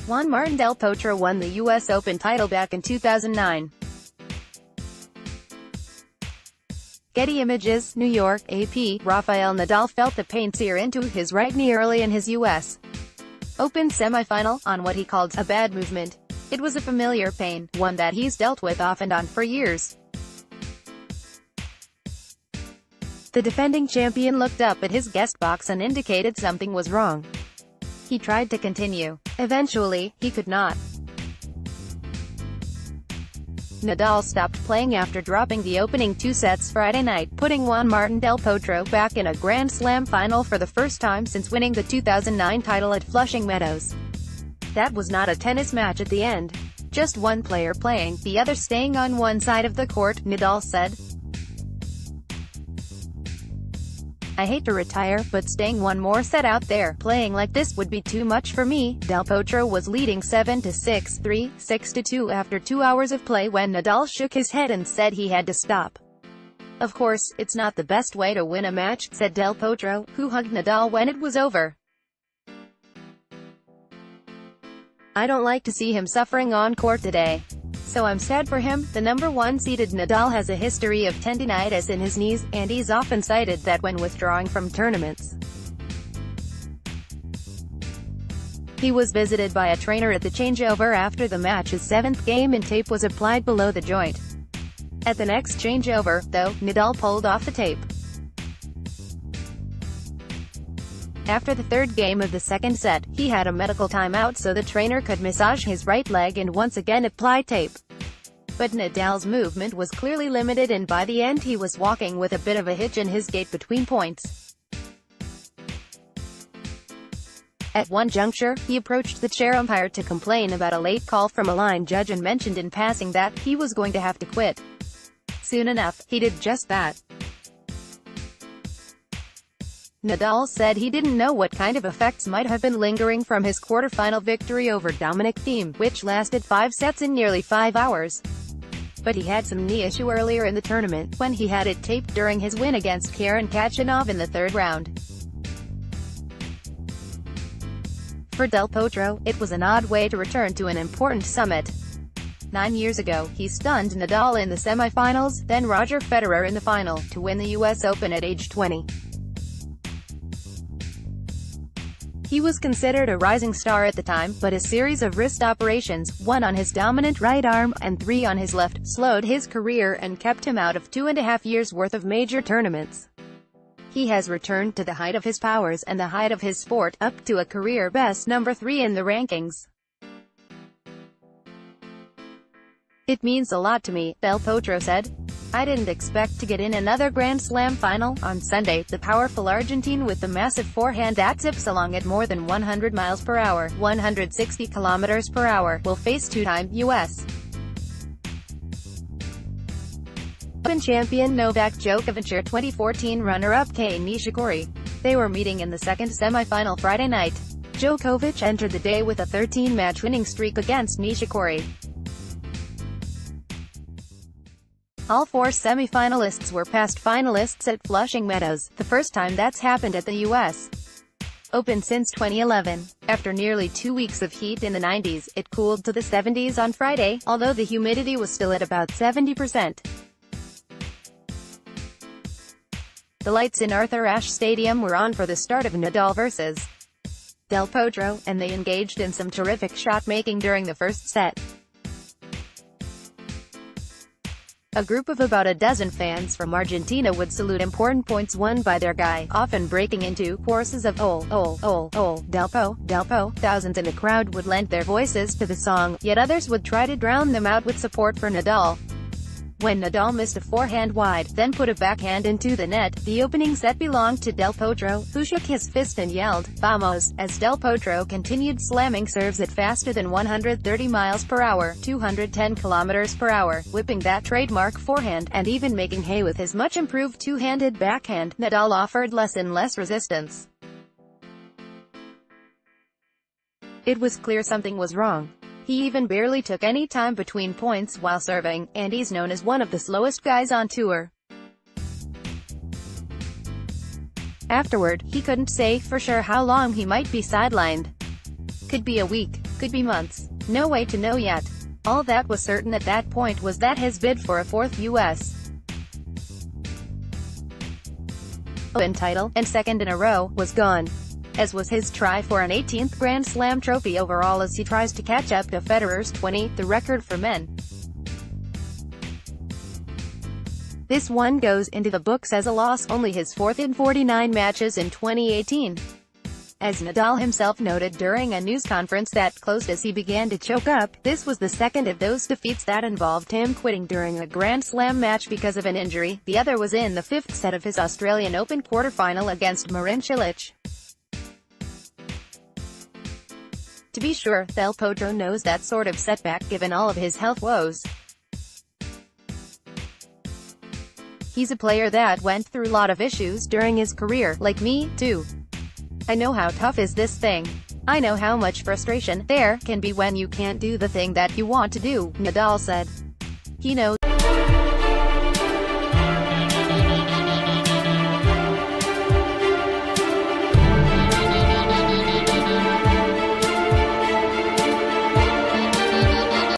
Juan Martin del Potro won the U.S. Open title back in 2009. Getty Images, New York, AP. Rafael Nadal felt the pain sear into his right knee early in his U.S. Open semifinal, on what he called a bad movement. It was a familiar pain, one that he's dealt with off and on for years. The defending champion looked up at his guest box and indicated something was wrong. He tried to continue. Eventually, he could not. Nadal stopped playing after dropping the opening two sets Friday night, putting Juan Martin del Potro back in a Grand Slam final for the first time since winning the 2009 title at Flushing Meadows. That was not a tennis match at the end. Just one player playing, the other staying on one side of the court, Nadal said. I hate to retire, but staying one more set out there, playing like this would be too much for me. Del Potro was leading 7-6, 3, 6-2 after 2 hours of play when Nadal shook his head and said he had to stop. Of course, it's not the best way to win a match, said Del Potro, who hugged Nadal when it was over. I don't like to see him suffering on court today. So I'm sad for him. The number one seeded Nadal has a history of tendinitis in his knees, and he's often cited that when withdrawing from tournaments. He was visited by a trainer at the changeover after the match's seventh game and tape was applied below the joint. At the next changeover, though, Nadal pulled off the tape. After the third game of the second set, he had a medical timeout so the trainer could massage his right leg and once again apply tape. But Nadal's movement was clearly limited and by the end he was walking with a bit of a hitch in his gait between points. At one juncture, he approached the chair umpire to complain about a late call from a line judge and mentioned in passing that he was going to have to quit. Soon enough, he did just that. Nadal said he didn't know what kind of effects might have been lingering from his quarterfinal victory over Dominic Thiem, which lasted 5 sets in nearly 5 hours. But he had some knee issue earlier in the tournament, when he had it taped during his win against Karen Khachanov in the third round. For Del Potro, it was an odd way to return to an important summit. 9 years ago, he stunned Nadal in the semifinals, then Roger Federer in the final, to win the U.S. Open at age 20. He was considered a rising star at the time, but a series of wrist operations, 1 on his dominant right arm, and 3 on his left, slowed his career and kept him out of 2.5 years' worth of major tournaments. He has returned to the height of his powers and the height of his sport, up to a career-best number 3 in the rankings. It means a lot to me, Del Potro said. I didn't expect to get in another Grand Slam final. On Sunday, the powerful Argentine with the massive forehand that zips along at more than 100 miles per hour, 160 kilometers per hour, will face two-time U.S. Open champion Novak Djokovic or 2014 runner-up Kei Nishikori. They were meeting in the second semifinal Friday night. Djokovic entered the day with a 13-match winning streak against Nishikori. All 4 semi-finalists were past finalists at Flushing Meadows, the first time that's happened at the U.S. Open since 2011. After nearly 2 weeks of heat in the 90s, it cooled to the 70s on Friday, although the humidity was still at about 70%. The lights in Arthur Ashe Stadium were on for the start of Nadal vs. Del Potro, and they engaged in some terrific shot-making during the first set. A group of about a dozen fans from Argentina would salute important points won by their guy, often breaking into choruses of Delpo. Thousands in the crowd would lend their voices to the song, yet others would try to drown them out with support for Nadal. When Nadal missed a forehand wide, then put a backhand into the net, the opening set belonged to Del Potro, who shook his fist and yelled, "Vamos," as Del Potro continued slamming serves at faster than 130 miles per hour, 210 kilometers per hour, whipping that trademark forehand, and even making hay with his much-improved two-handed backhand. Nadal offered less and less resistance. It was clear something was wrong. He even barely took any time between points while serving, and he's known as one of the slowest guys on tour. Afterward, he couldn't say for sure how long he might be sidelined. Could be a week. Could be months. No way to know yet. All that was certain at that point was that his bid for a fourth U.S. Open title, and second in a row, was gone. As was his try for an 18th Grand Slam trophy overall as he tries to catch up to Federer's 20, the record for men. This one goes into the books as a loss, only his fourth in 49 matches in 2018. As Nadal himself noted during a news conference that closed as he began to choke up, this was the second of those defeats that involved him quitting during a Grand Slam match because of an injury. The other was in the fifth set of his Australian Open quarterfinal against Marin Cilic. To be sure, Del Potro knows that sort of setback given all of his health woes. He's a player that went through a lot of issues during his career, like me, too. I know how tough is this thing. I know how much frustration there can be when you can't do the thing that you want to do, Nadal said. He knows